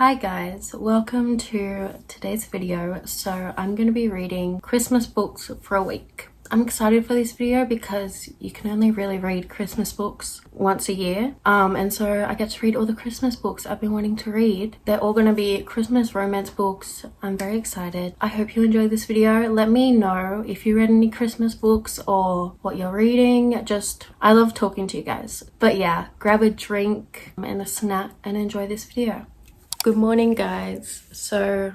Hi guys, welcome to today's video. So I'm going to be reading Christmas books for a week. I'm excited for this video because you can only really read Christmas books once a year. And so I get to read all the Christmas books I've been wanting to read. They're all going to be Christmas romance books. I'm very excited. I hope you enjoyed this video. Let me know if you read any Christmas books or what you're reading. I love talking to you guys. But yeah, grab a drink and a snack and enjoy this video. Good morning guys. So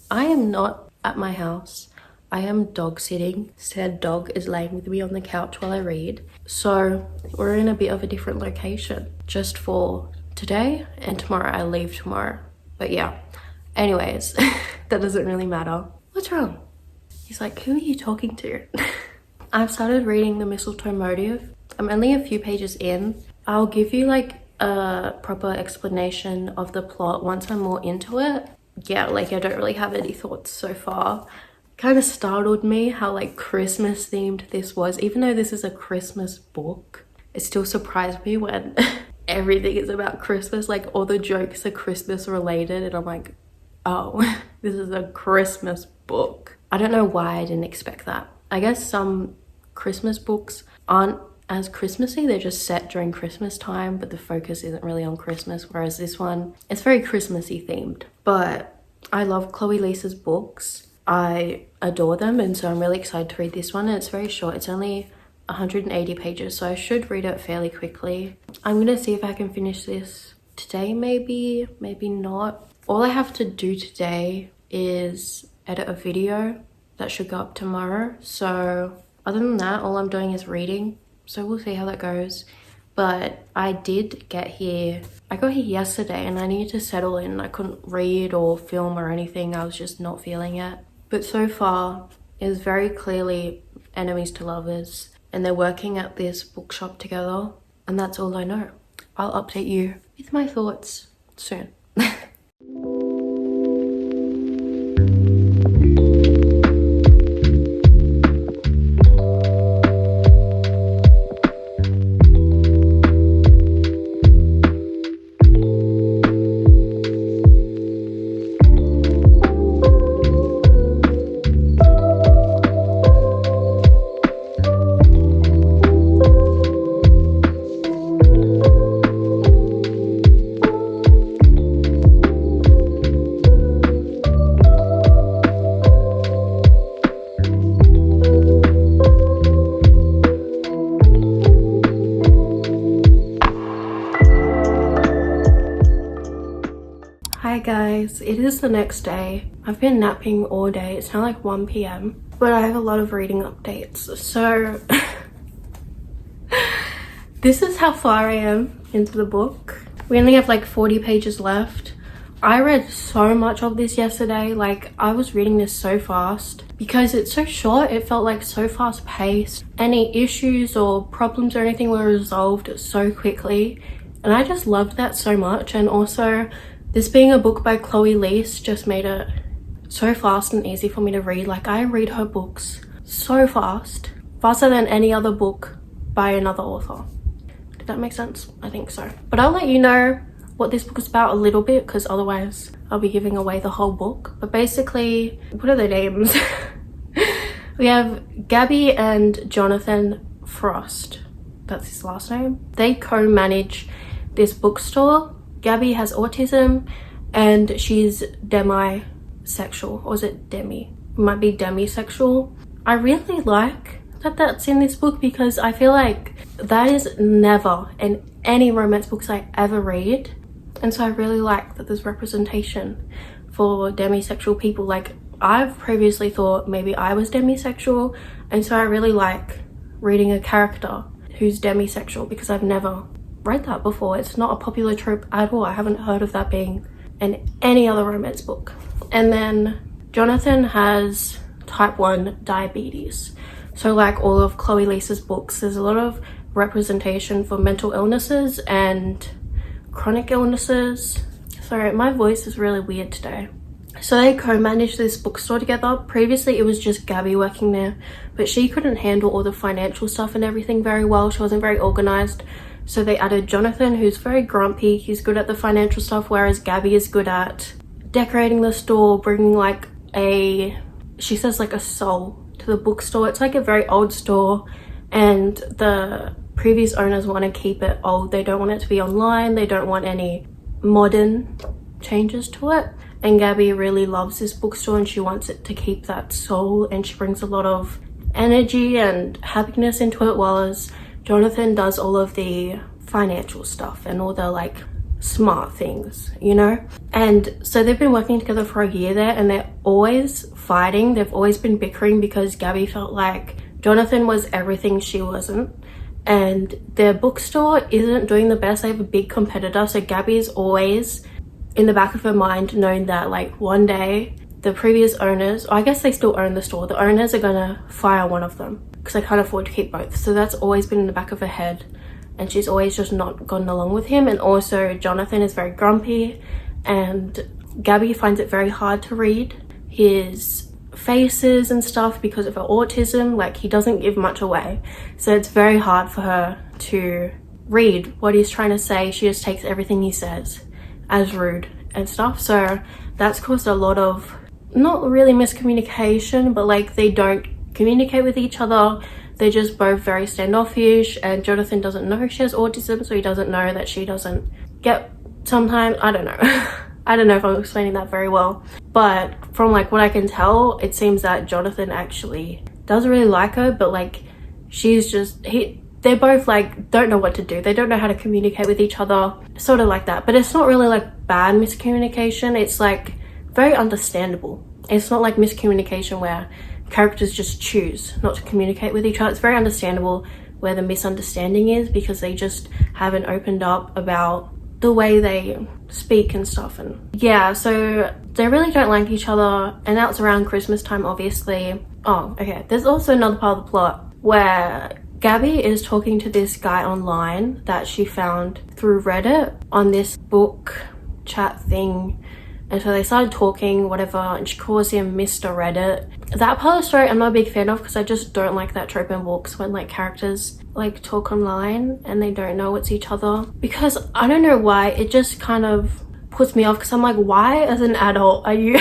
I am not at my house. I am dog sitting. Said dog is laying with me on the couch while I read. So we're in a bit of a different location just for today, and tomorrow I leave tomorrow. But yeah, anyways, that doesn't really matter. What's wrong? He's like, who are you talking to? I've started reading The Mistletoe Motive. I'm only a few pages in. I'll give you like a proper explanation of the plot once I'm more into it. Yeah, like I don't really have any thoughts so far. Kind of startled me how like Christmas themed this was. Even though this is a Christmas book, it still surprised me when everything is about Christmas. Like all the jokes are Christmas related and I'm like, oh, this is a Christmas book. I don't know why I didn't expect that. I guess some Christmas books aren't as Christmassy. They're just set during Christmas time, but the focus isn't really on Christmas. Whereas this one, it's very Christmassy themed. But I love Chloe Lisa's books. I adore them, and so I'm really excited to read this one. And it's very short. It's only 180 pages, so I should read it fairly quickly. I'm gonna see if I can finish this today, maybe not. All I have to do today is edit a video that should go up tomorrow. So other than that, all I'm doing is reading. So we'll see how that goes. But I did get here. I got here yesterday and I needed to settle in. I couldn't read or film or anything. I was just not feeling it. But so far, it is very clearly enemies to lovers. And they're working at this bookshop together. And that's all I know. I'll update you with my thoughts soon. Hi guys, it is the next day. I've been napping all day. It's now like 1 p.m. but I have a lot of reading updates. So this is how far I am into the book. We only have like 40 pages left. I read so much of this yesterday. Like I was reading this so fast because it's so short. It felt like so fast paced. Any issues or problems or anything were resolved so quickly, and I just loved that so much. And also this being a book by Chloe Lisa just made it so fast and easy for me to read. Like I read her books so fast, faster than any other book by another author. Did that make sense? I think so. But I'll let you know what this book is about a little bit, because otherwise I'll be giving away the whole book. But basically, what are the names? We have Gabby and Jonathan Frost. That's his last name. They co-manage this bookstore. Gabby has autism and she's demisexual, or is it demi? It might be demisexual. I really like that that's in this book because I feel like that is never in any romance books I ever read. And so I really like that there's representation for demisexual people. Like I've previously thought maybe I was demisexual, and so I really like reading a character who's demisexual because I've never read that before. It's not a popular trope at all. I haven't heard of that being in any other romance book. And then Jonathan has type 1 diabetes. So like all of Chloe Lisa's books, there's a lot of representation for mental illnesses and chronic illnesses. Sorry, my voice is really weird today. So they co-managed this bookstore together. Previously it was just Gabby working there, but she couldn't handle all the financial stuff and everything very well. She wasn't very organized. So they added Jonathan, who's very grumpy. He's good at the financial stuff, whereas Gabby is good at decorating the store, bringing like she says like a soul to the bookstore. It's like a very old store, and the previous owners want to keep it old. They don't want it to be online. They don't want any modern changes to it. And Gabby really loves this bookstore and she wants it to keep that soul, and she brings a lot of energy and happiness into it, whilst Jonathan does all of the financial stuff and all the like smart things, you know. And so they've been working together for a year there, and they're always fighting. They've always been bickering because Gabby felt like Jonathan was everything she wasn't, and their bookstore isn't doing the best. They have a big competitor, so Gabby's always in the back of her mind knowing that like one day the previous owners, or I guess they still own the store, the owners are gonna fire one of them because they can't afford to keep both. So that's always been in the back of her head, and she's always just not gotten along with him. And also Jonathan is very grumpy, and Gabby finds it very hard to read his faces and stuff because of her autism. Like, he doesn't give much away, so it's very hard for her to read what he's trying to say. She just takes everything he says as rude and stuff. So that's caused a lot of, not really miscommunication, but like they don't communicate with each other. They're just both very standoffish, and Jonathan doesn't know she has autism, so he doesn't know that she doesn't get sometimes, I don't know. I don't know if I'm explaining that very well, but from like what I can tell, it seems that Jonathan actually does really like her, but like she's just, they're both like don't know what to do. They don't know how to communicate with each other, sort of like that. But it's not really like bad miscommunication. It's like very understandable. It's not like miscommunication where characters just choose not to communicate with each other. It's very understandable where the misunderstanding is, because they just haven't opened up about the way they speak and stuff. And yeah, so they really don't like each other, and that's around Christmas time, obviously. Oh, okay, there's also another part of the plot where Gabby is talking to this guy online that she found through Reddit on this book chat thing. And so they started talking, whatever, and she calls him Mr. Reddit. That part of the story I'm not a big fan of, because I just don't like that trope in books when like characters like talk online and they don't know it's each other. Because I don't know why, it just kind of puts me off, because I'm like, why as an adult are you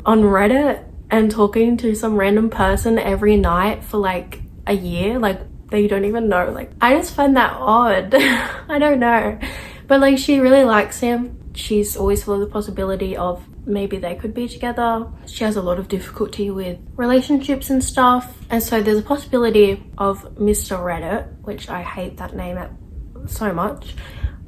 on Reddit and talking to some random person every night for like a year, like that you don't even know? Like, I just find that odd. I don't know, but like she really likes him. She's always full of the possibility of maybe they could be together. She has a lot of difficulty with relationships and stuff, and so there's a possibility of Mr. Reddit, which I hate that name so much.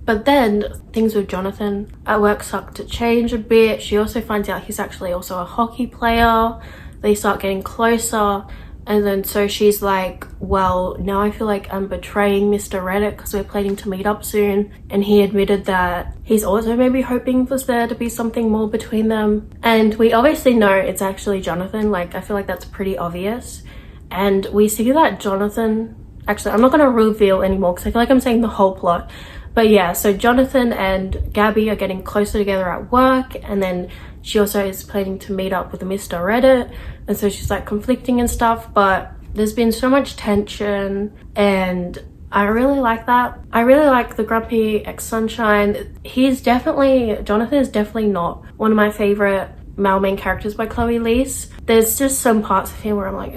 But then things with Jonathan at work start to change a bit. She also finds out he's actually also a hockey player. They start getting closer. And then so she's like, well, now I feel like I'm betraying Mr. Reddit because we're planning to meet up soon. And he admitted that he's also maybe hoping for there to be something more between them. And we obviously know it's actually Jonathan. Like, I feel like that's pretty obvious. And we see that Jonathan, actually, I'm not going to reveal anymore because I feel like I'm saying the whole plot. But yeah, so Jonathan and Gabby are getting closer together at work, and then she also is planning to meet up with Mr. Reddit, and so she's like conflicting and stuff. But there's been so much tension, and I really like that. I really like the grumpy ex-sunshine. Jonathan is definitely not one of my favorite male main characters by Chloe Leese. There's just some parts of him where I'm like,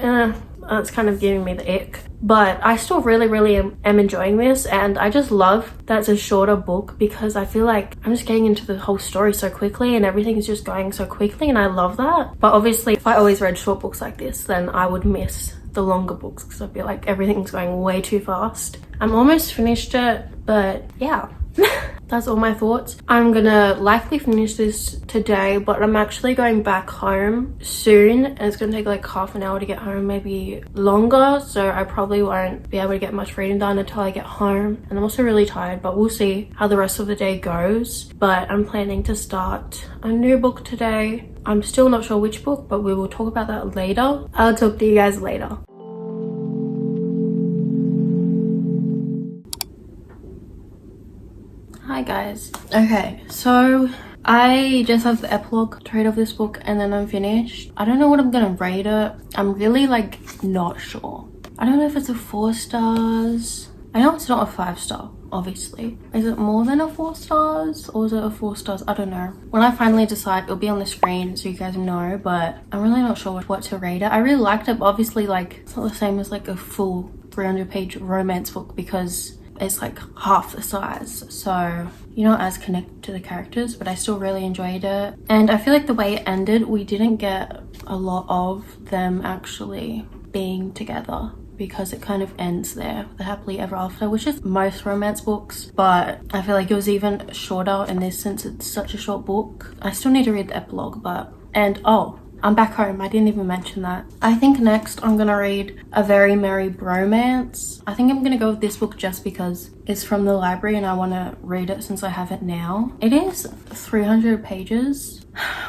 it's kind of giving me the ick. But I still really am enjoying this, and I just love that it's a shorter book, because I feel like I'm just getting into the whole story so quickly and everything is just going so quickly, and I love that. But obviously if I always read short books like this, then I would miss the longer books because I feel like everything's going way too fast. I'm almost finished it, but yeah. That's all my thoughts. I'm gonna likely finish this today, but I'm actually going back home soon, and it's gonna take like half an hour to get home, maybe longer, so I probably won't be able to get much reading done until I get home. And I'm also really tired, but we'll see how the rest of the day goes. But I'm planning to start a new book today. I'm still not sure which book, but we will talk about that later. I'll talk to you guys later. Hi guys. Okay, so I just have the epilogue to read of this book and then I'm finished. I don't know what I'm gonna rate it. I'm really like not sure. I don't know if it's a 4 stars. I know it's not a 5-star, obviously. Is it more than a 4 stars or is it a 4 stars? I don't know. When I finally decide, it'll be on the screen so you guys know, but I'm really not sure what to rate it. I really liked it, but obviously like it's not the same as like a full 300-page romance book because it's like half the size, so you're not as connected to the characters, but I still really enjoyed it. And I feel like the way it ended, we didn't get a lot of them actually being together because it kind of ends there, the happily ever after, which is most romance books, but I feel like it was even shorter in this since it's such a short book. I still need to read the epilogue, and oh, I'm back home. I didn't even mention that. I think next I'm gonna read A Very Merry Bromance. I think I'm gonna go with this book just because it's from the library and I want to read it since I have it now. It is 300 pages,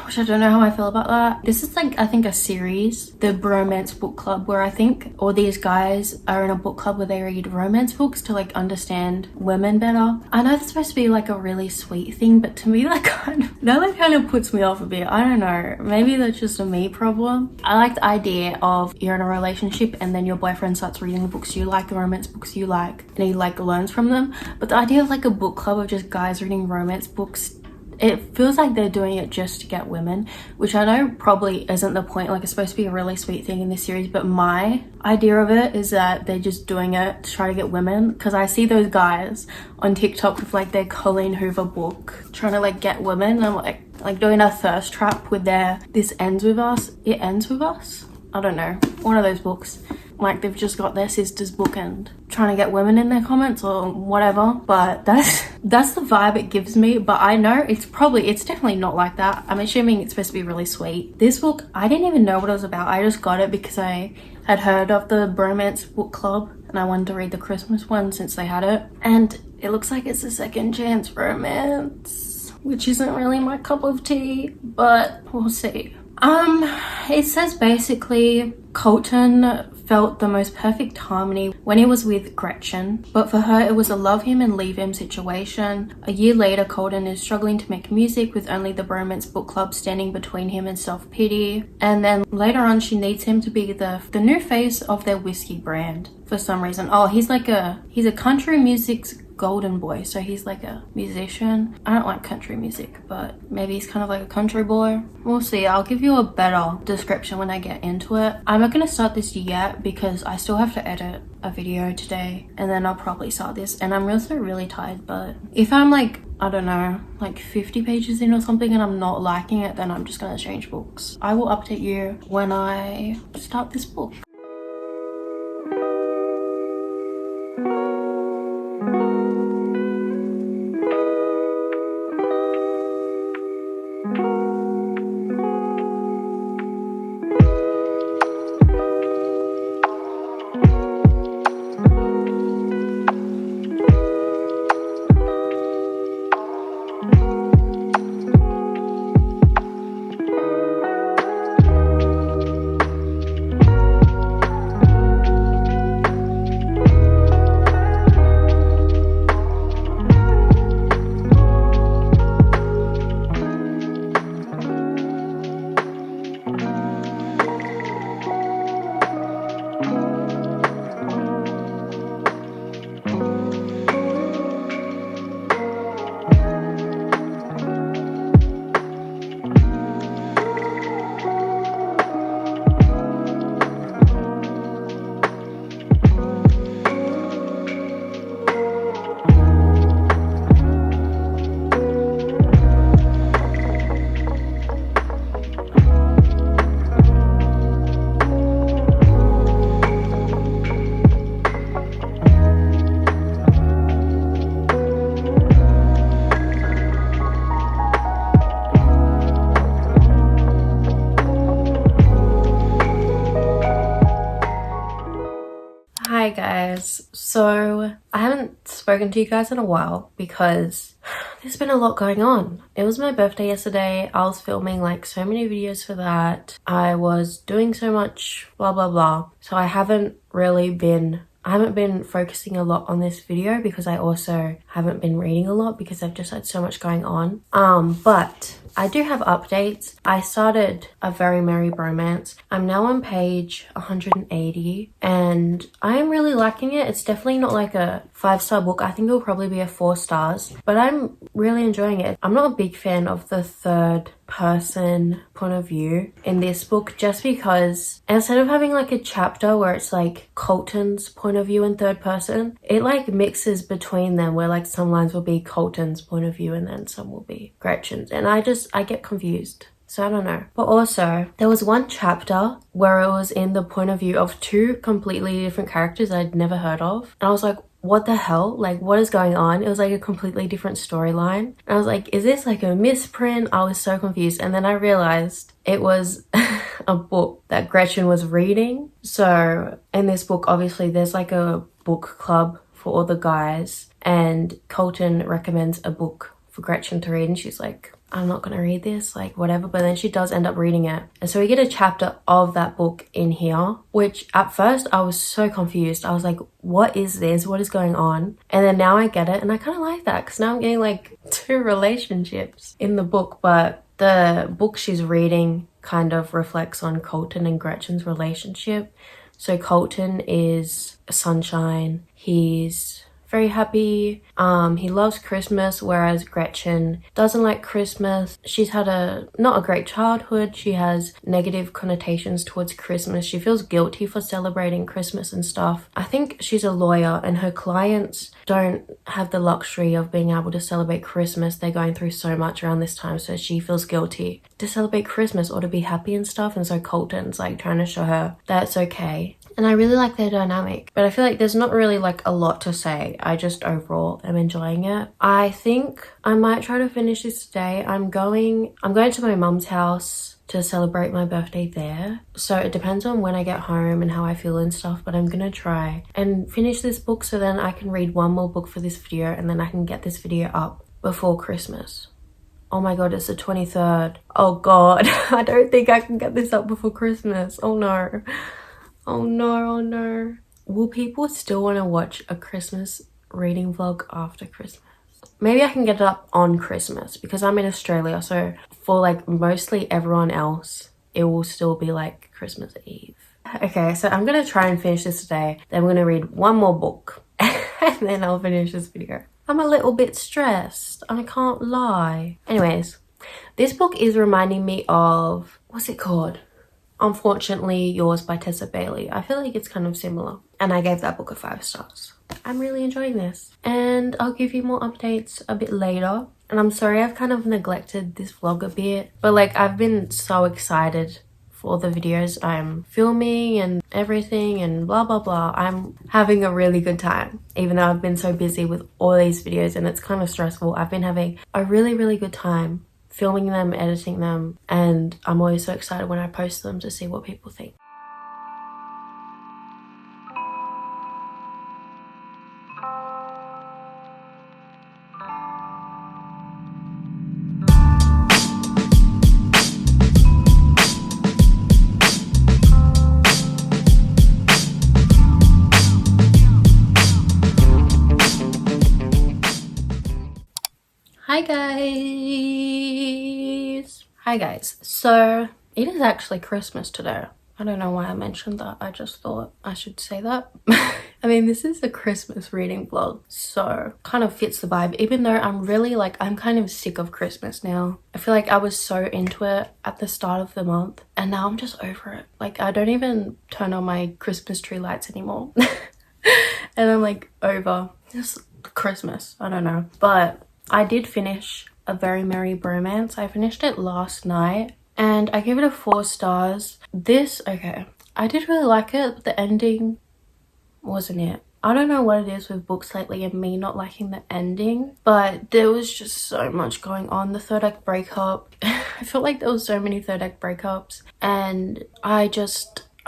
which I don't know how I feel about that. This is like, I think, a series, the Bromance Book Club, where I think all these guys are in a book club where they read romance books to like understand women better. I know it's supposed to be like a really sweet thing, but to me that kind of puts me off a bit. I don't know, maybe that's just a me problem. I like the idea of you're in a relationship and then your boyfriend starts reading the books you like, the romance books you like, and he like learns from them. But the idea of like a book club of just guys reading romance books, it feels like they're doing it just to get women, which I know probably isn't the point. Like, it's supposed to be a really sweet thing in this series, but my idea of it is that they're just doing it to try to get women, because I see those guys on TikTok with like their Colleen Hoover book trying to like get women, and I'm like doing a thirst trap with their This Ends With Us, It Ends With Us, I don't know, one of those books. Like, they've just got their sister's book and trying to get women in their comments or whatever. But that's the vibe it gives me. But I know it's definitely not like that. I'm assuming it's supposed to be really sweet. This book, I didn't even know what it was about. I just got it because I had heard of the Bromance Book Club and I wanted to read the Christmas one since they had it. And it looks like it's a second chance romance, which isn't really my cup of tea, but we'll see. It says basically Colton felt the most perfect harmony when he was with Gretchen, but for her it was a love him and leave him situation. A year later, Colton is struggling to make music with only the Bromance Book Club standing between him and self-pity, and then later on she needs him to be the new face of their whiskey brand for some reason. Oh, he's a country music's golden boy, so he's like a musician. I don't like country music, but maybe he's kind of like a country boy. We'll see. I'll give you a better description when I get into it. I'm not gonna start this yet because I still have to edit a video today, and then I'll probably start this, and I'm also really tired. But if I'm like, I don't know, like 50 pages in or something and I'm not liking it, then I'm just gonna change books. I will update you when I start this book. Hi guys, so I haven't spoken to you guys in a while because there's been a lot going on. It was my birthday yesterday. I was filming like so many videos for that. I was doing so much blah blah blah, so I haven't been focusing a lot on this video because I also haven't been reading a lot because I've just had so much going on. But I do have updates. I started A Very Merry Bromance. I'm now on page 180 and I am really liking it. It's definitely not like a 5-star book. I think it'll probably be a 4 stars, but I'm really enjoying it. I'm not a big fan of the third person point of view in this book, just because instead of having like a chapter where it's like Colton's point of view in third person, it like mixes between them, where like some lines will be Colton's point of view and then some will be Gretchen's, and I get confused. So I don't know. But also, there was one chapter where it was in the point of view of 2 completely different characters I'd never heard of. And I was like, what the hell? Like, what is going on? It was like a completely different storyline. And I was like, is this like a misprint? I was so confused. And then I realized it was a book that Gretchen was reading. So in this book, obviously, there's like a book club for all the guys. And Colton recommends a book for Gretchen to read. And she's like, I'm not gonna read this, like whatever, but then she does end up reading it. And so we get a chapter of that book in here, which at first I was so confused. I was like, what is this? What is going on? And then now I get it, and I kind of like that because now I'm getting like 2 relationships in the book, but the book she's reading kind of reflects on Colton and Gretchen's relationship. So Colton is a sunshine. He's very happy. He loves Christmas, whereas Gretchen doesn't like Christmas. She's had not a great childhood. She has negative connotations towards Christmas. She feels guilty for celebrating Christmas and stuff. I think she's a lawyer and her clients don't have the luxury of being able to celebrate Christmas. They're going through so much around this time, so she feels guilty to celebrate Christmas or to be happy and stuff. And so Colton's like trying to show her that it's okay. And I really like their dynamic, but I feel like there's not really like a lot to say. I just overall am enjoying it. I think I might try to finish this today. I'm going to my mum's house to celebrate my birthday there. So it depends on when I get home and how I feel and stuff, but I'm gonna try and finish this book so then I can read one more book for this video and then I can get this video up before Christmas. Oh my god, it's the 23rd. Oh god, I don't think I can get this up before Christmas. Oh no. Oh no, oh no. Will people still want to watch a Christmas reading vlog after Christmas? Maybe I can get it up on Christmas because I'm in Australia, so for like mostly everyone else, it will still be like Christmas Eve. Okay, so I'm gonna try and finish this today. Then I'm gonna read one more book and then I'll finish this video. I'm a little bit stressed, I can't lie. Anyways, this book is reminding me of, what's it called? Unfortunately Yours by Tessa Bailey. I feel like it's kind of similar. And I gave that book a 5 stars. I'm really enjoying this. And I'll give you more updates a bit later. And I'm sorry I've kind of neglected this vlog a bit. But like I've been so excited for the videos I'm filming and everything and blah blah blah. I'm having a really good time. Even though I've been so busy with all these videos and it's kind of stressful. I've been having a really good time filming them, editing them, and I'm always so excited when I post them to see what people think. Hi guys, so it is actually Christmas today. I don't know why I mentioned that. I just thought I should say that. I mean, this is a Christmas reading vlog, so kind of fits the vibe, even though I'm kind of sick of Christmas now. I feel like I was so into it at the start of the month and now I'm just over it. Like I don't even turn on my Christmas tree lights anymore. And I'm like over just Christmas. I don't know, but I did finish A Very Merry Bromance. I finished it last night and I gave it a 4 stars. Okay, I did really like it, but the ending wasn't it. I don't know what it is with books lately and me not liking the ending, but there was just so much going on. The third act breakup. I felt like there was so many third act breakups and I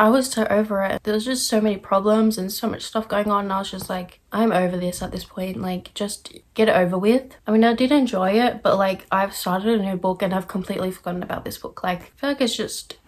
was so over it. There was just so many problems and so much stuff going on and I was just like, I'm over this at this point. Like, just get it over with. I mean, I did enjoy it, but like I've started a new book and I've completely forgotten about this book. Like, I feel like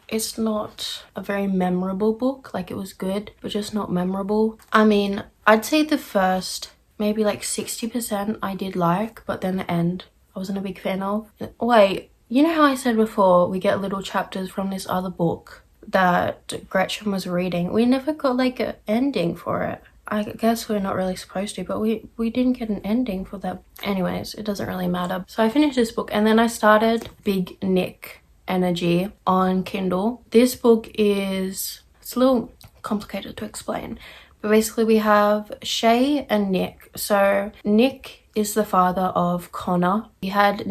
it's not a very memorable book. Like, it was good, but just not memorable. I mean, I'd say the first maybe like 60% I did like, but then the end I wasn't a big fan of. Wait, you know how I said before we get little chapters from this other book that Gretchen was reading? We never got like an ending for it. I guess we're not really supposed to, but we didn't get an ending for that. Anyways, it doesn't really matter. So I finished this book and then I started Big Nick Energy on Kindle. This book it's a little complicated to explain, but basically we have Shay and Nick. So Nick is the father of Connor. He had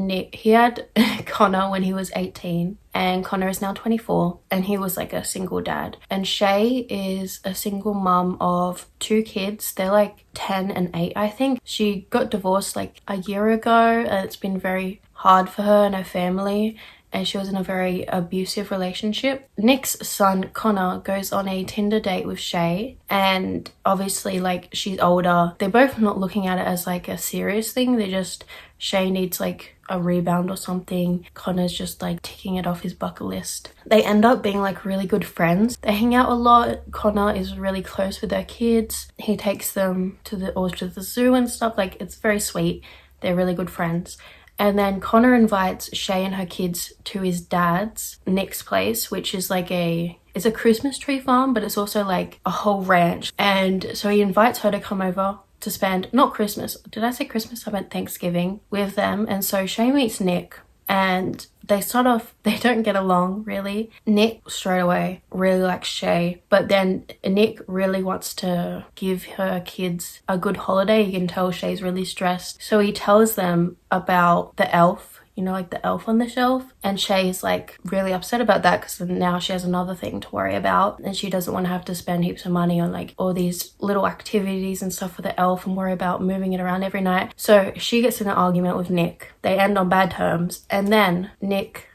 Connor when he was 18 and Connor is now 24 and he was like a single dad. And Shay is a single mum of 2 kids. They're like 10 and 8, I think. She got divorced like a year ago and it's been very hard for her and her family, and she was in a very abusive relationship. Nick's son Connor goes on a Tinder date with Shay, and obviously like she's older. They're both not looking at it as like a serious thing. They just, Shay needs like a rebound or something. Connor's just like ticking it off his bucket list. They end up being like really good friends. They hang out a lot. Connor is really close with their kids. He takes them to the zoo and stuff. Like it's very sweet. They're really good friends. And then Connor invites Shay and her kids to his dad's, Nick's place, which is like it's a Christmas tree farm, but it's also like a whole ranch. And so he invites her to come over to spend, not Christmas, did I say Christmas? I meant Thanksgiving with them. And so Shay meets Nick and they start off, they don't get along really. Nick straight away really likes Shay, but then Nick really wants to give her kids a good holiday. You can tell Shay's really stressed. So he tells them about the elf, you know, like the elf on the shelf. And Shay's like really upset about that because now she has another thing to worry about and she doesn't want to have to spend heaps of money on like all these little activities and stuff for the elf and worry about moving it around every night. So she gets in an argument with Nick. They end on bad terms and then Nick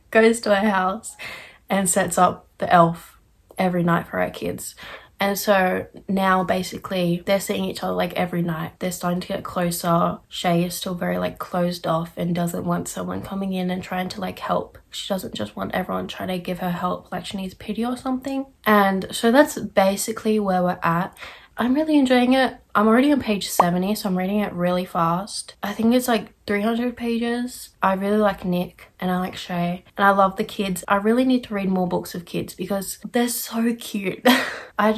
goes to her house and sets up the elf every night for her kids. And so now basically they're seeing each other like every night. They're starting to get closer. Shay is still very like closed off and doesn't want someone coming in and trying to like help. She doesn't just want everyone trying to give her help like she needs pity or something. And so that's basically where we're at. I'm really enjoying it. I'm already on page 70, so I'm reading it really fast. I think it's like 300 pages. I really like Nick and I like Shay and I love the kids. I really need to read more books of kids because they're so cute. I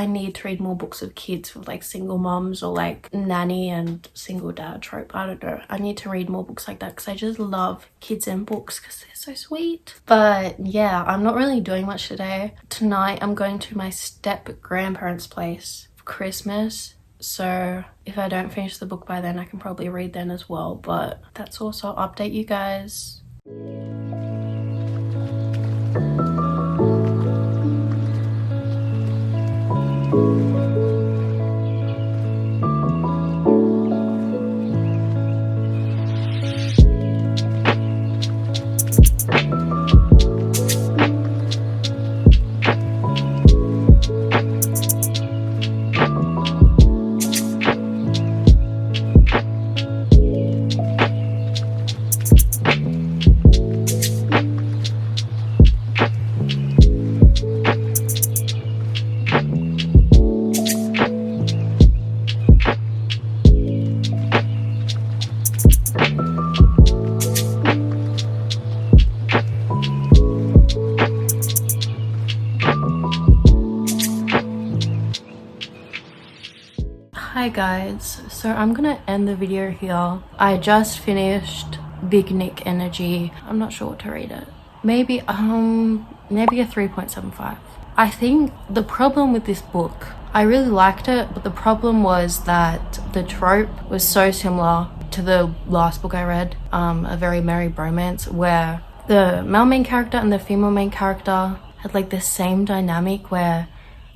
need to read more books of kids with like single moms or like nanny and single dad trope. I don't know. I need to read more books like that because I just love kids in books because they're so sweet. But yeah, I'm not really doing much today. Tonight I'm going to my step grandparents' place for Christmas. So if I don't finish the book by then, I can probably read then as well. But that's also, I'll update you guys. Hi guys, so I'm gonna end the video here. I just finished Big Nick Energy. I'm not sure what to rate it. Maybe a 3.75. I think the problem with this book, I really liked it, but the problem was that the trope was so similar to the last book I read, A Very Merry Bromance, where the male main character and the female main character had like the same dynamic where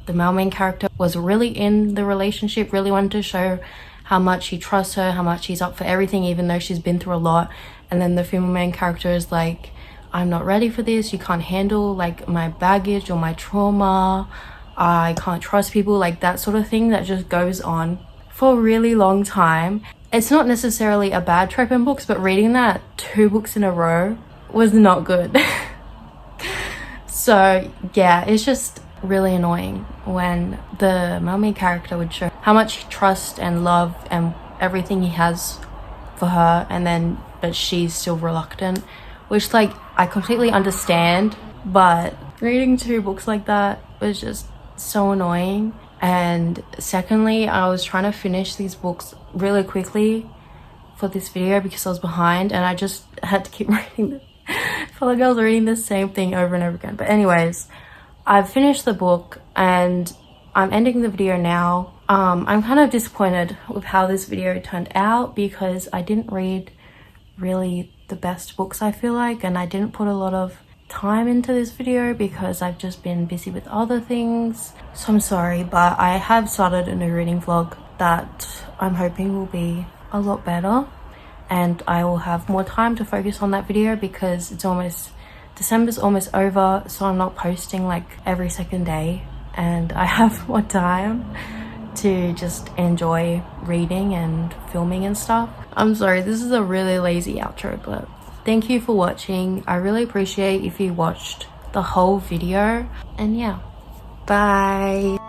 the male main character was really in the relationship, really wanted to show how much he trusts her, how much he's up for everything, even though she's been through a lot. And then the female main character is like, I'm not ready for this. You can't handle like my baggage or my trauma. I can't trust people, like that sort of thing that just goes on for a really long time. It's not necessarily a bad trope in books, but reading that 2 books in a row was not good. So yeah, it's just really annoying when the male main character would show how much trust and love and everything he has for her, and then but she's still reluctant, which like I completely understand, but reading 2 books like that was just so annoying. And secondly, I was trying to finish these books really quickly for this video because I was behind, and I just had to keep reading them. I felt like I was reading the same thing over and over again. But anyways, I've finished the book and I'm ending the video now. I'm kind of disappointed with how this video turned out because I didn't read really the best books, I feel like, and I didn't put a lot of time into this video because I've just been busy with other things. So I'm sorry, but I have started a new reading vlog that I'm hoping will be a lot better, and I will have more time to focus on that video because December's almost over, so I'm not posting like every second day, and I have more time to just enjoy reading and filming and stuff. I'm sorry, this is a really lazy outro, but thank you for watching. I really appreciate if you watched the whole video, and yeah, bye.